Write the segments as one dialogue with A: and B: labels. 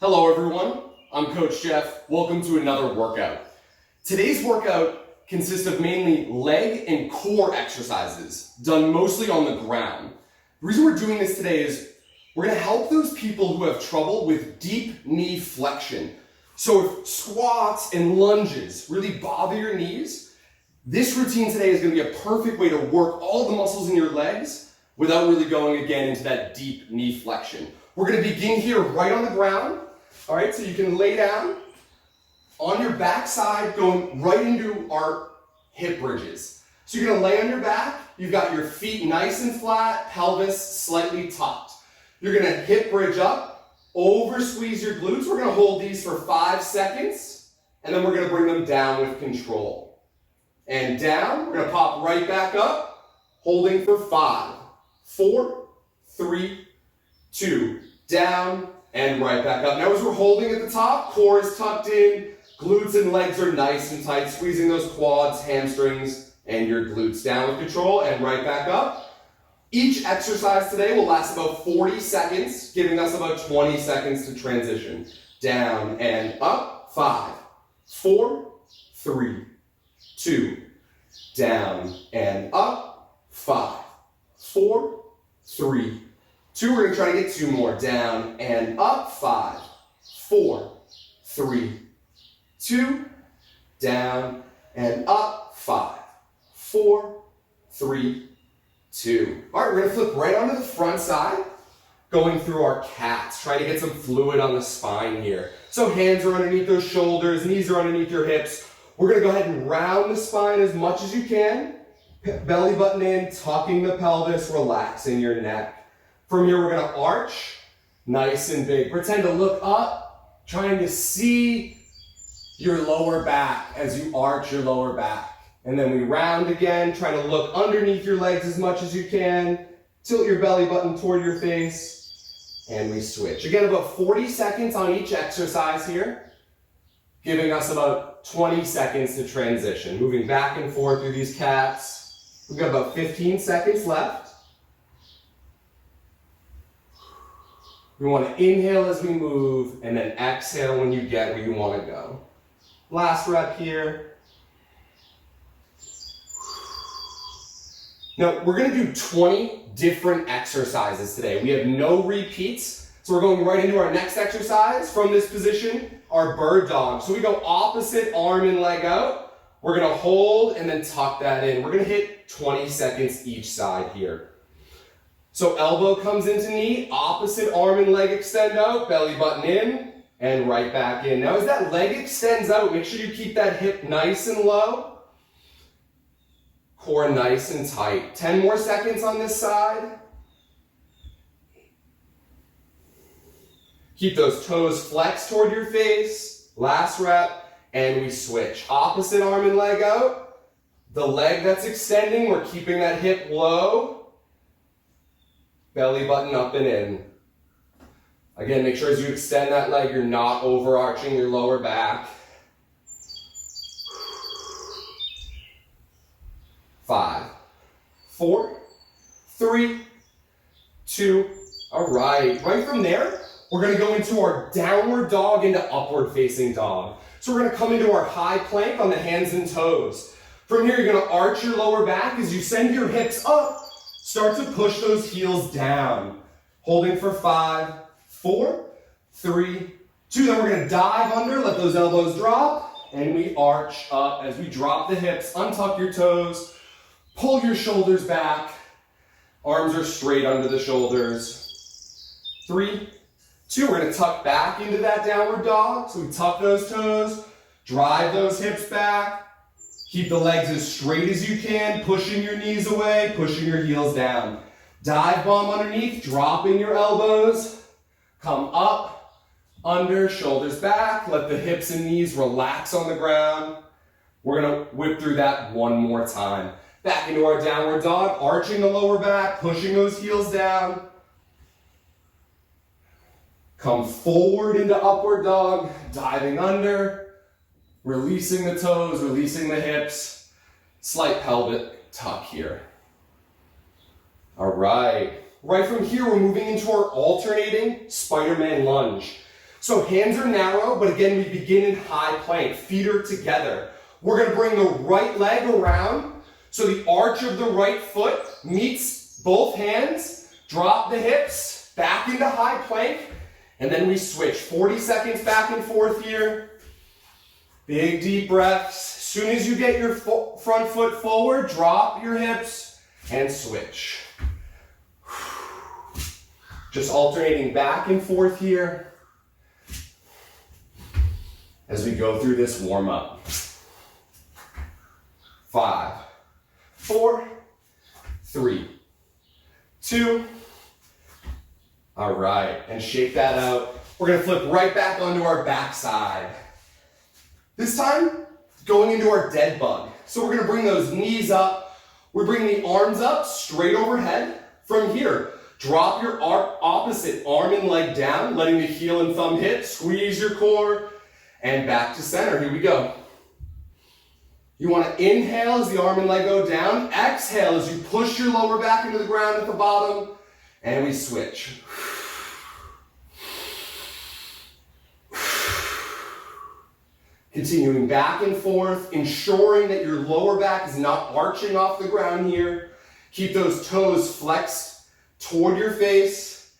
A: Hello everyone, I'm Coach Jeff. Welcome to another workout. Today's workout consists of mainly leg and core exercises, done mostly on the ground. The reason we're doing this today is we're going to help those people who have trouble with deep knee flexion. So if squats and lunges really bother your knees, this routine today is going to be a perfect way to work all the muscles in your legs without really going again into that deep knee flexion. We're going to begin here right on the ground. All right, so you can lay down on your back side, going right into our hip bridges. So you're gonna lay on your back, you've got your feet nice and flat, pelvis slightly tucked. You're gonna hip bridge up, over squeeze your glutes. We're gonna hold these for 5 seconds, and then we're gonna bring them down with control. And down, we're gonna pop right back up, holding for 5, 4, 3, 2, down, and right back up. Now as we're holding at the top, core is tucked in, glutes and legs are nice and tight, squeezing those quads, hamstrings, and your glutes down with control, and right back up. Each exercise today will last about 40 seconds, giving us about 20 seconds to transition. Down and up, 5, 4, 3, 2, down and up, 5, 4, 3, 2, we're going to try to get 2 more. Down and up, 5, 4, 3, 2, down and up, 5, 4, 3, 2. All right, we're going to flip right onto the front side, going through our cats, trying to get some fluid on the spine here. So hands are underneath those shoulders, knees are underneath your hips. We're going to go ahead and round the spine as much as you can. Belly button in, tucking the pelvis, relaxing your neck. From here, we're gonna arch, nice and big. Pretend to look up, trying to see your lower back as you arch your lower back. And then we round again, trying to look underneath your legs as much as you can. Tilt your belly button toward your face, and we switch. Again, about 40 seconds on each exercise here, giving us about 20 seconds to transition. Moving back and forth through these cats. We've got about 15 seconds left. We want to inhale as we move, and then exhale when you get where you want to go. Last rep here. Now, we're going to do 20 different exercises today. We have no repeats, so we're going right into our next exercise from this position, our bird dog. So we go opposite arm and leg out. We're going to hold and then tuck that in. We're going to hit 20 seconds each side here. So elbow comes into knee, opposite arm and leg extend out, belly button in, and right back in. Now as that leg extends out, make sure you keep that hip nice and low. Core nice and tight. 10 more seconds on this side. Keep those toes flexed toward your face. Last rep, and we switch. Opposite arm and leg out. The leg that's extending, we're keeping that hip low. Belly button up and in. Again, make sure as you extend that leg, you're not overarching your lower back. 5, 4, 3, 2. All right. Right from there, we're going to go into our downward dog into upward facing dog. So we're going to come into our high plank on the hands and toes. From here, you're going to arch your lower back as you send your hips up. Start to push those heels down. Holding for 5, 4, 3, 2. Then we're going to dive under, let those elbows drop, and we arch up as we drop the hips. Untuck your toes, pull your shoulders back. Arms are straight under the shoulders. 3, 2. We're going to tuck back into that downward dog. So we tuck those toes, drive those hips back. Keep the legs as straight as you can, pushing your knees away, pushing your heels down. Dive bomb underneath, dropping your elbows. Come up, under, shoulders back. Let the hips and knees relax on the ground. We're going to whip through that one more time. Back into our downward dog, arching the lower back, pushing those heels down. Come forward into upward dog, diving under. Releasing the toes, releasing the hips. Slight pelvic tuck here. All right. Right from here, we're moving into our alternating Spider-Man lunge. So hands are narrow, but again, we begin in high plank. Feet are together. We're gonna bring the right leg around, so the arch of the right foot meets both hands, drop the hips, back into high plank, and then we switch. 40 seconds back and forth here. Big deep breaths. As soon as you get your front foot forward, drop your hips and switch. Just alternating back and forth here as we go through this warm up. 5, 4, 3, 2. All right, and shake that out. We're gonna flip right back onto our backside. This time, going into our dead bug. So we're gonna bring those knees up. We bring the arms up straight overhead. From here, drop your opposite arm and leg down, letting the heel and thumb hit. Squeeze your core, and back to center. Here we go. You want to inhale as the arm and leg go down. Exhale as you push your lower back into the ground at the bottom. And we switch. Continuing back and forth, ensuring that your lower back is not arching off the ground here. Keep those toes flexed toward your face,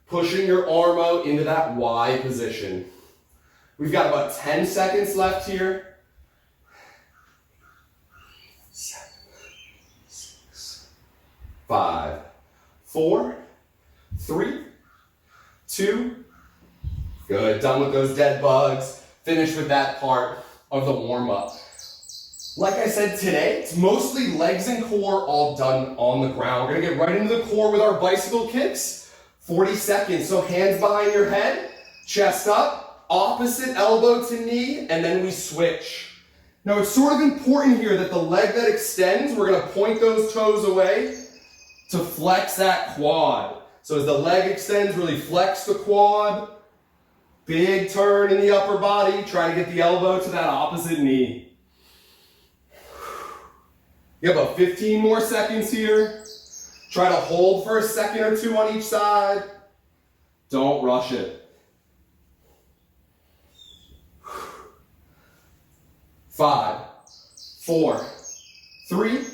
A: pushing your arm out into that Y position. We've got about 10 seconds left here. 7, 6, 5, 4, 3, 2. Good, done with those dead bugs. Finish with that part of the warm-up. Like I said today, it's mostly legs and core all done on the ground. We're gonna get right into the core with our bicycle kicks. 40 seconds, so hands behind your head, chest up, opposite elbow to knee, and then we switch. Now it's sort of important here that the leg that extends, we're gonna point those toes away to flex that quad. So as the leg extends, really flex the quad. Big turn in the upper body, try to get the elbow to that opposite knee. You have about 15 more seconds here. Try to hold for a second or two on each side. Don't rush it. 5, 4, 3,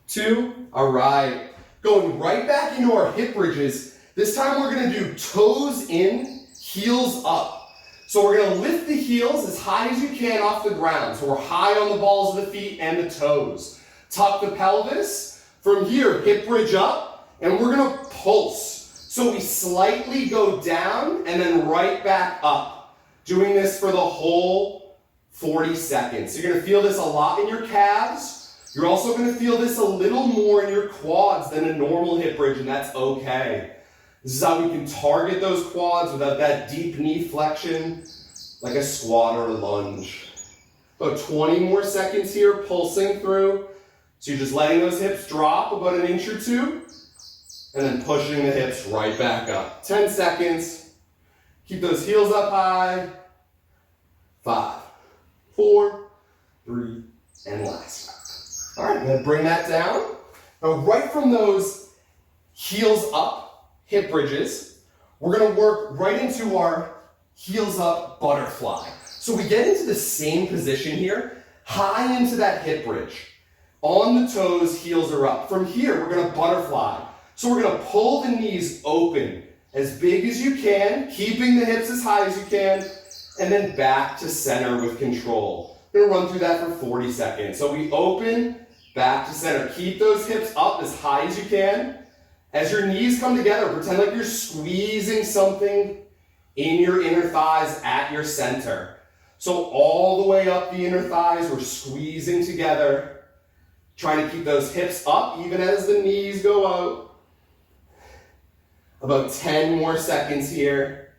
A: 2, all right. Going right back into our hip bridges. This time we're gonna do toes in, heels up. So we're gonna lift the heels as high as you can off the ground. So we're high on the balls of the feet and the toes. Tuck the pelvis. From here, hip bridge up, and we're gonna pulse. So we slightly go down and then right back up. Doing this for the whole 40 seconds. So you're gonna feel this a lot in your calves. You're also gonna feel this a little more in your quads than a normal hip bridge, and that's okay. This is how we can target those quads without that deep knee flexion, like a squat or a lunge. About 20 more seconds here, pulsing through. So you're just letting those hips drop about an inch or two, and then pushing the hips right back up. 10 seconds. Keep those heels up high. 5, 4, 3, and last. All right, I'm gonna bring that down. Now right from those heels up, hip bridges, we're gonna work right into our heels up butterfly. So we get into the same position here, high into that hip bridge. On the toes, heels are up. From here, we're gonna butterfly. So we're gonna pull the knees open as big as you can, keeping the hips as high as you can, and then back to center with control. We're gonna run through that for 40 seconds. So we open, back to center. Keep those hips up as high as you can. As your knees come together, pretend like you're squeezing something in your inner thighs at your center. So all the way up the inner thighs, we're squeezing together. Trying to keep those hips up even as the knees go out. About 10 more seconds here.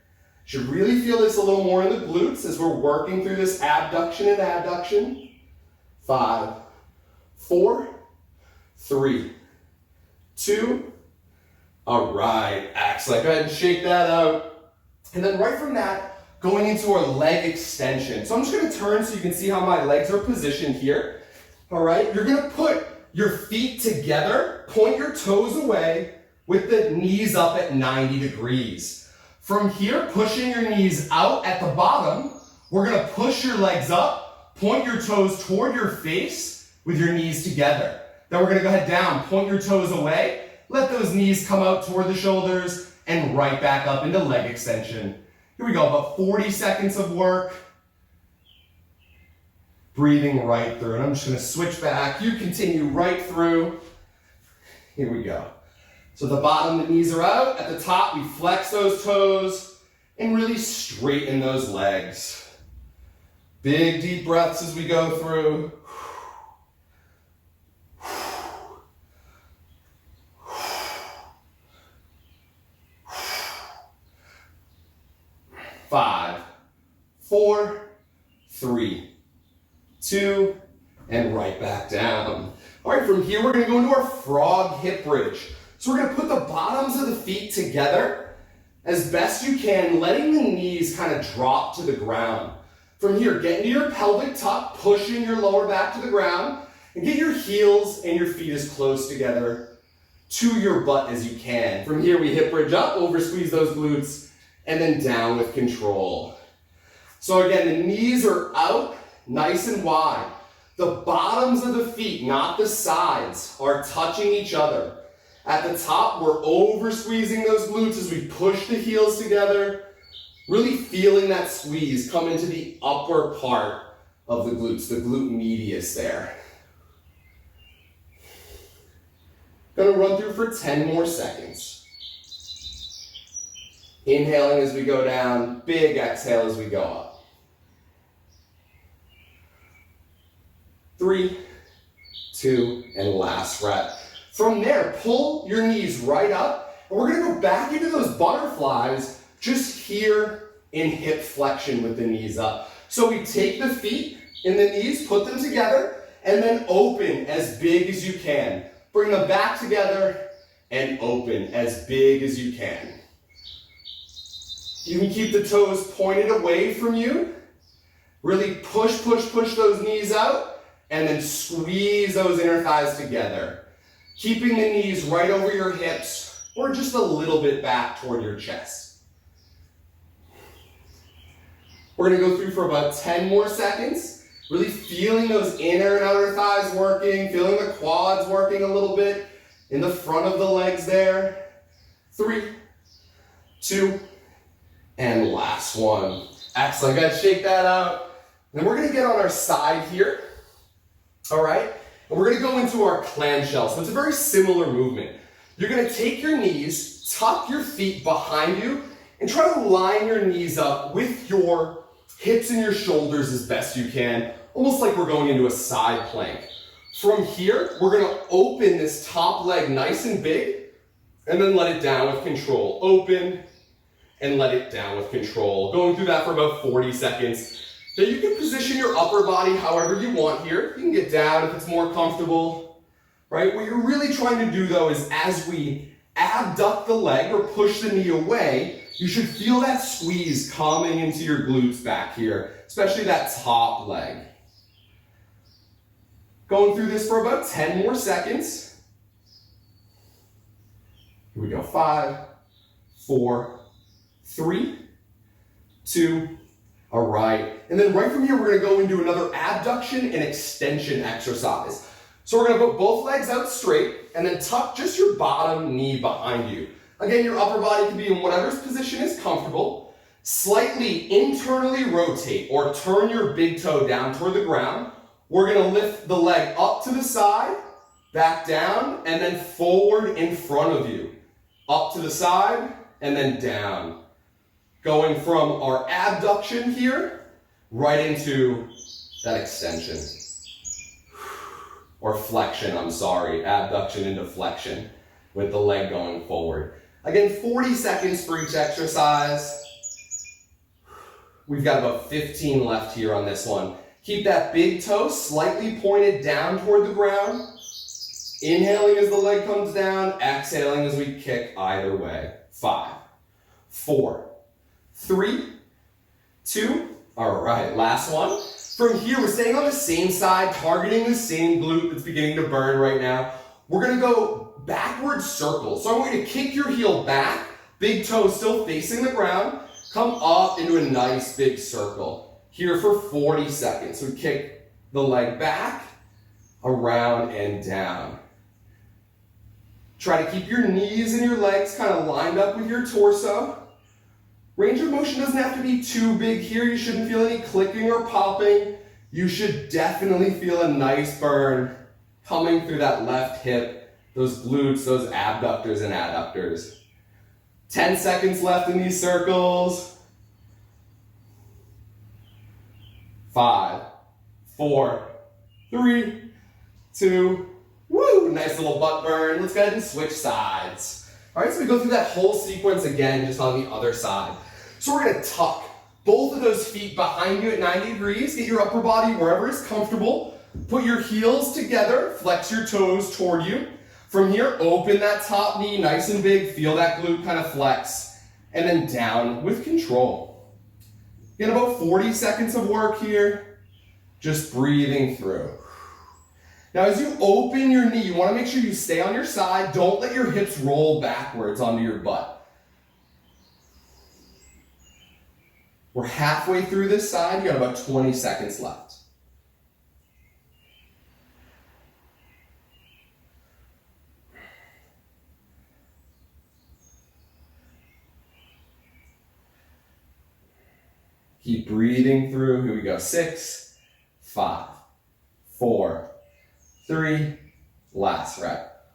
A: Should really feel this a little more in the glutes as we're working through this abduction and adduction. 5, 4, 3, 2. All right, excellent. Go ahead and shake that out. And then right from that, going into our leg extension. So I'm just gonna turn so you can see how my legs are positioned here. All right, you're gonna put your feet together, point your toes away with the knees up at 90 degrees. From here, pushing your knees out at the bottom, we're gonna push your legs up, point your toes toward your face with your knees together. Then we're gonna go ahead down, point your toes away, let those knees come out toward the shoulders, and right back up into leg extension. Here we go, about 40 seconds of work. Breathing right through, and I'm just gonna switch back. You continue right through. Here we go. So at the bottom, the knees are out. At the top, we flex those toes and really straighten those legs. Big deep breaths as we go through. 5, 4, 3, 2, and right back down. All right, from here, we're gonna go into our frog hip bridge. So we're gonna put the bottoms of the feet together as best you can, letting the knees kind of drop to the ground. From here, get into your pelvic tuck, pushing your lower back to the ground, and get your heels and your feet as close together to your butt as you can. From here, we hip bridge up, over squeeze those glutes, and then down with control. So again, the knees are out, nice and wide. The bottoms of the feet, not the sides, are touching each other. At the top, we're over squeezing those glutes as we push the heels together, really feeling that squeeze come into the upper part of the glutes, the glute medius there. Gonna run through for 10 more seconds. Inhaling as we go down, big exhale as we go up. 3, 2, and last rep. From there, pull your knees right up, and we're gonna go back into those butterflies just here in hip flexion with the knees up. So we take the feet and the knees, put them together, and then open as big as you can. Bring them back together and open as big as you can. You can keep the toes pointed away from you. Really push, push, push those knees out, and then squeeze those inner thighs together. Keeping the knees right over your hips, or just a little bit back toward your chest. We're gonna go through for about 10 more seconds, really feeling those inner and outer thighs working, feeling the quads working a little bit in the front of the legs there. 3, 2, and last one. Excellent, guys, shake that out. And then we're gonna get on our side here, all right? And we're gonna go into our clamshell. So it's a very similar movement. You're gonna take your knees, tuck your feet behind you, and try to line your knees up with your hips and your shoulders as best you can, almost like we're going into a side plank. From here, we're gonna open this top leg nice and big, and then let it down with control. Open, and let it down with control. Going through that for about 40 seconds. Then you can position your upper body however you want here. You can get down if it's more comfortable, right? What you're really trying to do though is as we abduct the leg or push the knee away, you should feel that squeeze coming into your glutes back here, especially that top leg. Going through this for about 10 more seconds. Here we go, 5, 4, 3, 2, all right. And then right from here, we're gonna go into another abduction and extension exercise. So we're gonna put both legs out straight and then tuck just your bottom knee behind you. Again, your upper body can be in whatever position is comfortable. Slightly internally rotate or turn your big toe down toward the ground. We're gonna lift the leg up to the side, back down, and then forward in front of you. Up to the side, and then down. Going from our abduction here, right into that extension. Or flexion, I'm sorry. Abduction into flexion with the leg going forward. Again, 40 seconds for each exercise. We've got about 15 left here on this one. Keep that big toe slightly pointed down toward the ground. Inhaling as the leg comes down, exhaling as we kick either way. 5, 4, 3, 2, all right, last one. From here, we're staying on the same side, targeting the same glute that's beginning to burn right now. We're gonna go backward circles. So I want you to kick your heel back, Big toe still facing the ground. Come up into a nice big circle. Here for 40 seconds. So kick the leg back, around and down. Try to keep your knees and your legs kind of lined up with your torso. Range of motion doesn't have to be too big here. You shouldn't feel any clicking or popping. You should definitely feel a nice burn coming through that left hip, those glutes, those abductors and adductors. 10 seconds left in these circles. 5, 4, 3, 2, woo, nice little butt burn. Let's go ahead and switch sides. All right, so we go through that whole sequence again, just on the other side. So we're gonna tuck both of those feet behind you at 90 degrees, get your upper body wherever is comfortable, put your heels together, flex your toes toward you. From here, open that top knee nice and big, feel that glute kind of flex, and then down with control. Get about 40 seconds of work here, just breathing through. Now as you open your knee, you want to make sure you stay on your side. Don't let your hips roll backwards onto your butt. We're halfway through this side. You got about 20 seconds left. Keep breathing through. Here we go. 6, 5, 4, 3, last rep.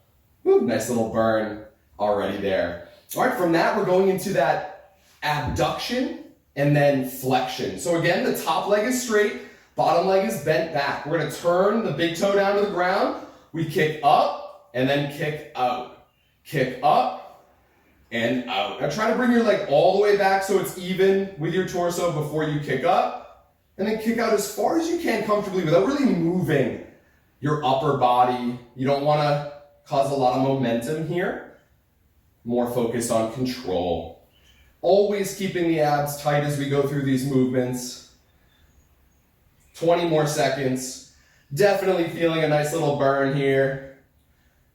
A: Woo, nice little burn already there. All right, from that, we're going into that abduction and then flexion. So again, the top leg is straight, bottom leg is bent back. We're gonna turn the big toe down to the ground. We kick up and then kick out. Kick up and out. Now try to bring your leg all the way back so it's even with your torso before you kick up. And then kick out as far as you can comfortably without really moving your upper body. You don't wanna cause a lot of momentum here. More focused on control. Always keeping the abs tight as we go through these movements. 20 more seconds. Definitely feeling a nice little burn here.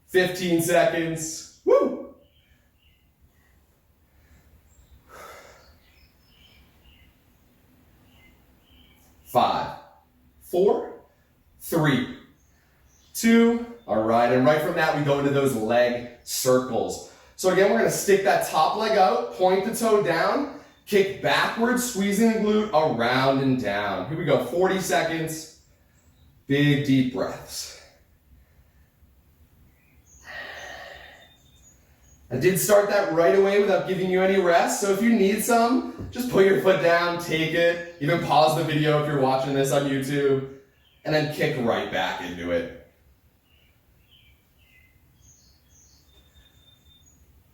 A: 15 seconds. Woo! 5, 4, 3, 2. All right, and right from that, we go into those leg circles. So again, we're gonna stick that top leg out, point the toe down, kick backwards, squeezing the glute around and down. Here we go, 40 seconds. Big, deep breaths. I did start that right away without giving you any rest, so if you need some, just put your foot down, take it, even pause the video if you're watching this on YouTube, and then kick right back into it.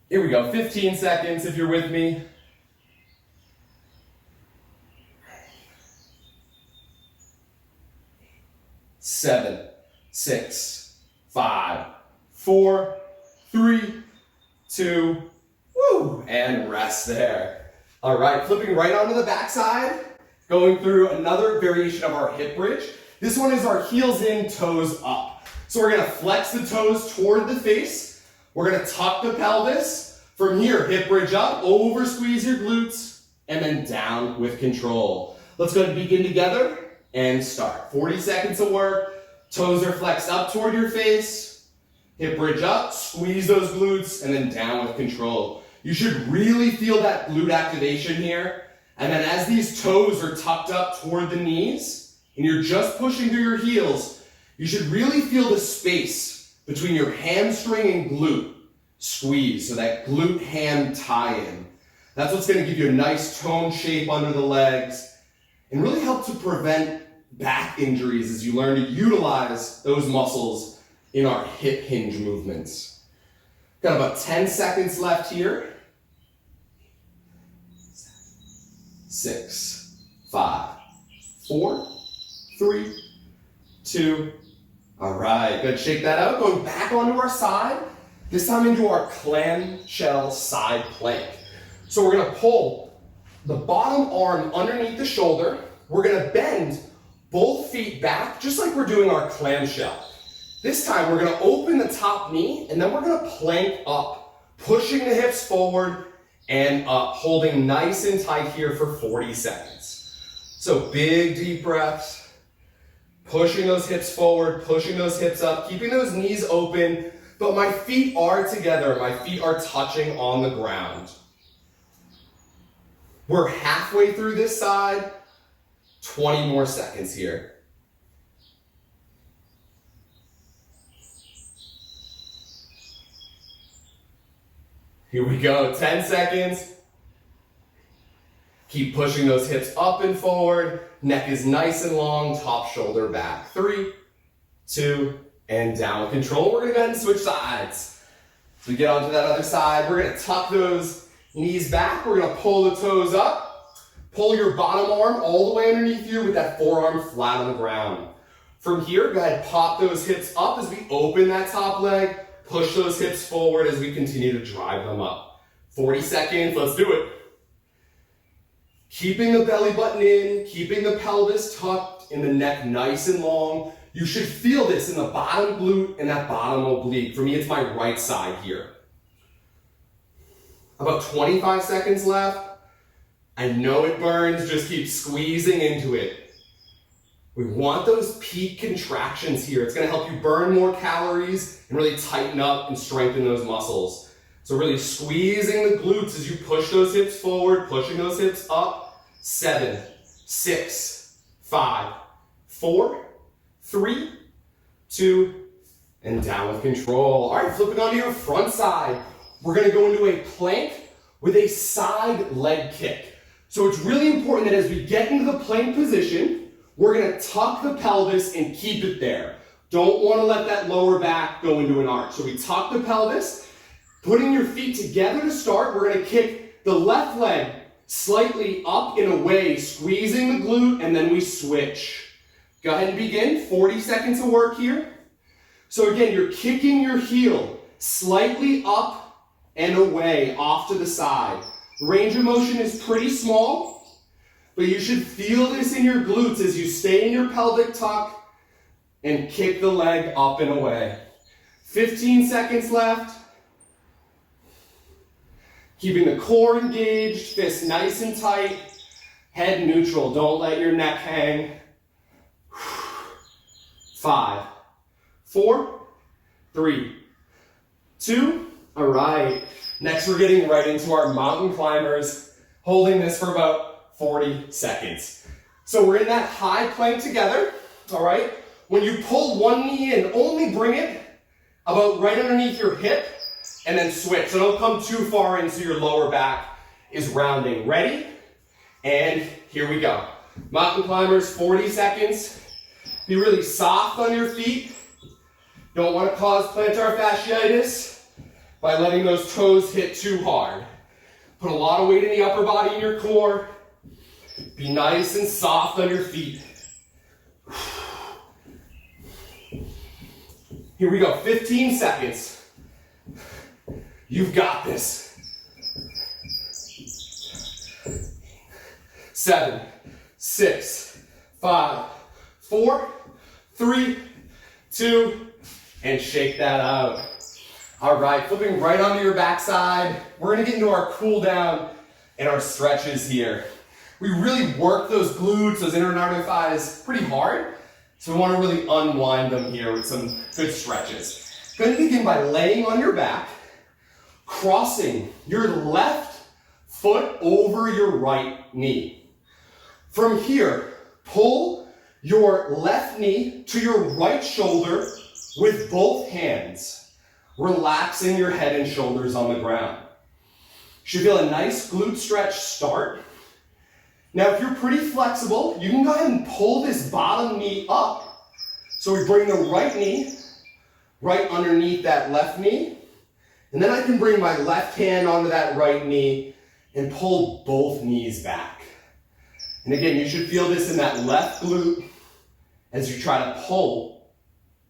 A: Here we go, 15 seconds if you're with me. Seven, 6, 5, 4, 3, 2, woo, and rest there. All right, flipping right onto the backside, going through another variation of our hip bridge. This one is our heels in, toes up. So we're gonna flex the toes toward the face. We're gonna tuck the pelvis. From here, hip bridge up, over squeeze your glutes, and then down with control. Let's go ahead and begin together and start. 40 seconds of work. Toes are flexed up toward your face. Hip bridge up, squeeze those glutes, and then down with control. You should really feel that glute activation here. And then as these toes are tucked up toward the knees, and you're just pushing through your heels, you should really feel the space between your hamstring and glute squeeze, so that glute ham tie-in. That's what's gonna give you a nice toned shape under the legs and really help to prevent back injuries as you learn to utilize those muscles in our hip hinge movements. Got about 10 seconds left here. 6, 5, 4, 3, 2. All right, good, shake that out. Going back onto our side. This time into our clamshell side plank. So we're gonna pull the bottom arm underneath the shoulder. We're gonna bend both feet back, just like we're doing our clamshell. This time we're gonna open the top knee and then we're gonna plank up, pushing the hips forward and up, holding nice and tight here for 40 seconds. So big deep breaths, pushing those hips forward, pushing those hips up, keeping those knees open, but my feet are together, my feet are touching on the ground. We're halfway through this side, 20 more seconds here. Here we go, 10 seconds. Keep pushing those hips up and forward. Neck is nice and long, top shoulder back. 3, 2, and down with control. We're gonna go ahead and switch sides. So we get onto that other side. We're gonna tuck those knees back. We're gonna pull the toes up. Pull your bottom arm all the way underneath you with that forearm flat on the ground. From here, go ahead, pop those hips up as we open that top leg. Push those hips forward as we continue to drive them up. 40 seconds, let's do it. Keeping the belly button in, keeping the pelvis tucked and the neck nice and long. You should feel this in the bottom glute and that bottom oblique. For me, it's my right side here. About 25 seconds left. I know it burns, just keep squeezing into it. We want those peak contractions here. It's gonna help you burn more calories and really tighten up and strengthen those muscles. So really squeezing the glutes as you push those hips forward, pushing those hips up. 7, 6, 5, 4, 3, 2, and down with control. All right, flipping onto your front side. We're gonna go into a plank with a side leg kick. So it's really important that as we get into the plank position, we're gonna tuck the pelvis and keep it there. Don't wanna let that lower back go into an arch. So we tuck the pelvis, putting your feet together to start. We're gonna kick the left leg slightly up and away, squeezing the glute, and then we switch. Go ahead and begin, 40 seconds of work here. So again, you're kicking your heel slightly up and away, off to the side. Range of motion is pretty small, but you should feel this in your glutes as you stay in your pelvic tuck and kick the leg up and away. 15 seconds left. Keeping the core engaged, fists nice and tight, head neutral. Don't let your neck hang. 5, 4, 3, 2. All right. Next, we're getting right into our mountain climbers, holding this for about 40 seconds. So we're in that high plank together, all right? When you pull one knee in, only bring it about right underneath your hip and then switch. So don't come too far in so your lower back is rounding. Ready? And here we go. Mountain climbers, 40 seconds. Be really soft on your feet. Don't want to cause plantar fasciitis by letting those toes hit too hard. Put a lot of weight in the upper body and your core. Be nice and soft on your feet. Here we go, 15 seconds. You've got this. 7, 6, 5, 4, 3, 2, and shake that out. All right, flipping right onto your backside. We're gonna get into our cool down and our stretches here. We really work those glutes, those inner and outer thighs pretty hard. So we wanna really unwind them here with some good stretches. Gonna begin by laying on your back, crossing your left foot over your right knee. From here, pull your left knee to your right shoulder with both hands. Relaxing your head and shoulders on the ground. You should feel a nice glute stretch start. Now, if you're pretty flexible, you can go ahead and pull this bottom knee up. So we bring the right knee right underneath that left knee. And then I can bring my left hand onto that right knee and pull both knees back. And again, you should feel this in that left glute as you try to pull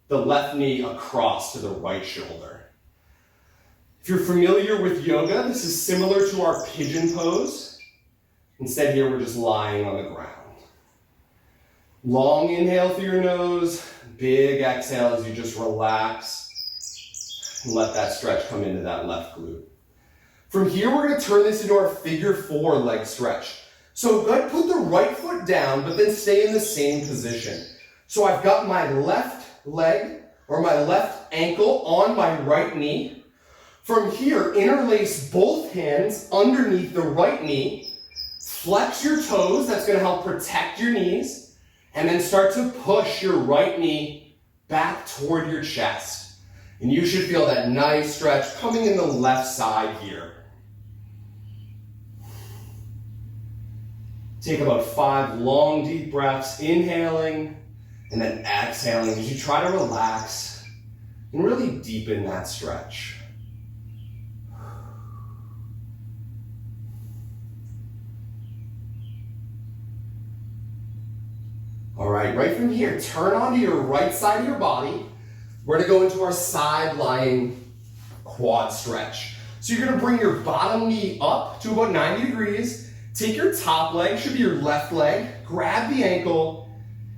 A: the left knee across to the right shoulder. If you're familiar with yoga, this is similar to our pigeon pose. Instead here, we're just lying on the ground. Long inhale through your nose, big exhale as you just relax and let that stretch come into that left glute. From here, we're gonna turn this into our figure 4 leg stretch. So go ahead and put the right foot down, but then stay in the same position. So I've got my left leg or my left ankle on my right knee. From here, interlace both hands underneath the right knee. Flex your toes, that's gonna help protect your knees. And then start to push your right knee back toward your chest. And you should feel that nice stretch coming in the left side here. Take about 5 long, deep breaths, inhaling and then exhaling as you try to relax and really deepen that stretch. All right from here, turn onto your right side of your body. We're gonna go into our side lying quad stretch. So you're gonna bring your bottom knee up to about 90 degrees. Take your top leg, should be your left leg, grab the ankle,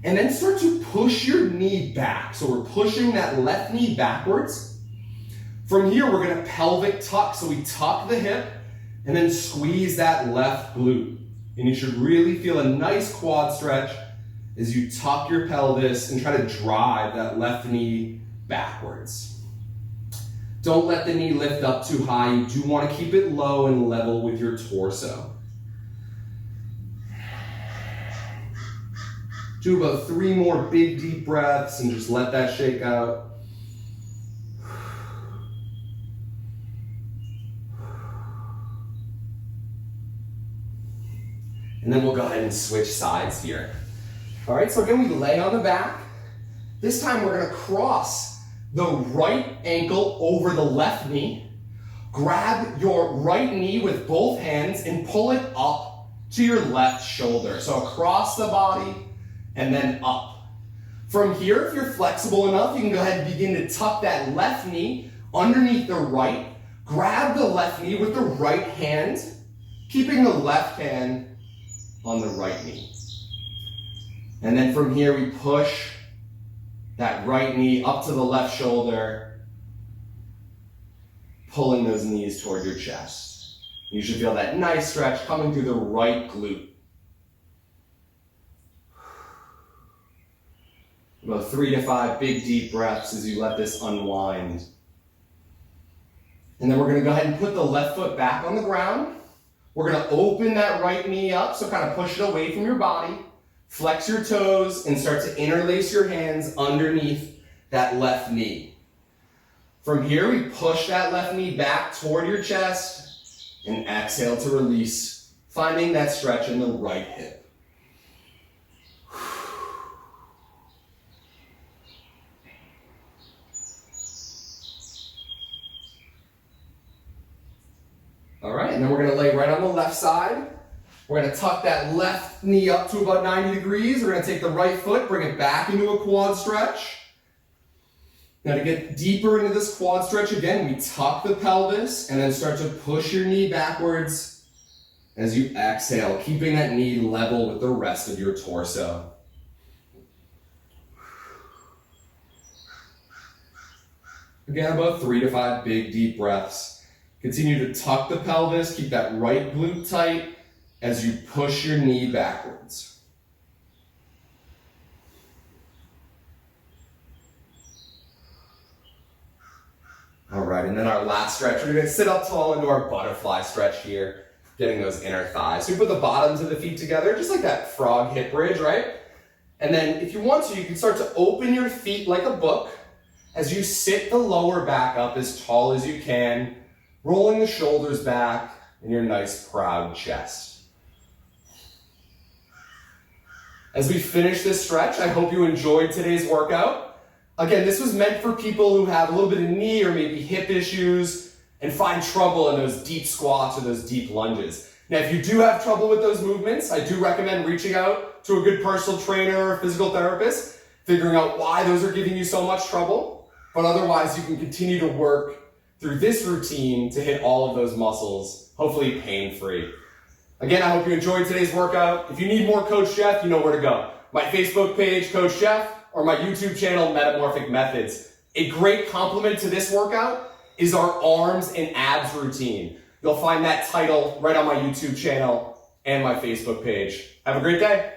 A: and then start to push your knee back. So we're pushing that left knee backwards. From here, we're gonna pelvic tuck. So we tuck the hip and then squeeze that left glute. And you should really feel a nice quad stretch as you tuck your pelvis and try to drive that left knee backwards. Don't let the knee lift up too high. You do wanna keep it low and level with your torso. Do about 3 more big deep breaths and just let that shake out. And then we'll go ahead and switch sides here. All right, so again, we lay on the back. This time we're gonna cross the right ankle over the left knee. Grab your right knee with both hands and pull it up to your left shoulder. So across the body, and then up. From here, if you're flexible enough, you can go ahead and begin to tuck that left knee underneath the right. Grab the left knee with the right hand, keeping the left hand on the right knee. And then from here, we push that right knee up to the left shoulder, pulling those knees toward your chest. You should feel that nice stretch coming through the right glute. About 3 to 5 big deep breaths as you let this unwind. And then we're gonna go ahead and put the left foot back on the ground. We're gonna open that right knee up, so kind of push it away from your body. Flex your toes and start to interlace your hands underneath that left knee. From here, we push that left knee back toward your chest and exhale to release, finding that stretch in the right hip. All right, and then we're gonna lay right on the left side. We're gonna tuck that left knee up to about 90 degrees. We're gonna take the right foot, bring it back into a quad stretch. Now to get deeper into this quad stretch, again, we tuck the pelvis and then start to push your knee backwards as you exhale, keeping that knee level with the rest of your torso. Again, about 3 to 5 big deep breaths. Continue to tuck the pelvis, keep that right glute tight as you push your knee backwards. All right, and then our last stretch, we're gonna sit up tall into our butterfly stretch here, getting those inner thighs. So we put the bottoms of the feet together, just like that frog hip bridge, right? And then if you want to, you can start to open your feet like a book as you sit the lower back up as tall as you can, rolling the shoulders back in your nice proud chest. As we finish this stretch, I hope you enjoyed today's workout. Again, this was meant for people who have a little bit of knee or maybe hip issues and find trouble in those deep squats or those deep lunges. Now, if you do have trouble with those movements, I do recommend reaching out to a good personal trainer or physical therapist, figuring out why those are giving you so much trouble. But otherwise, you can continue to work through this routine to hit all of those muscles, hopefully pain-free. Again, I hope you enjoyed today's workout. If you need more Coach Jeff, you know where to go. My Facebook page, Coach Jeff, or my YouTube channel, Metamorphic Methods. A great complement to this workout is our arms and abs routine. You'll find that title right on my YouTube channel and my Facebook page. Have a great day.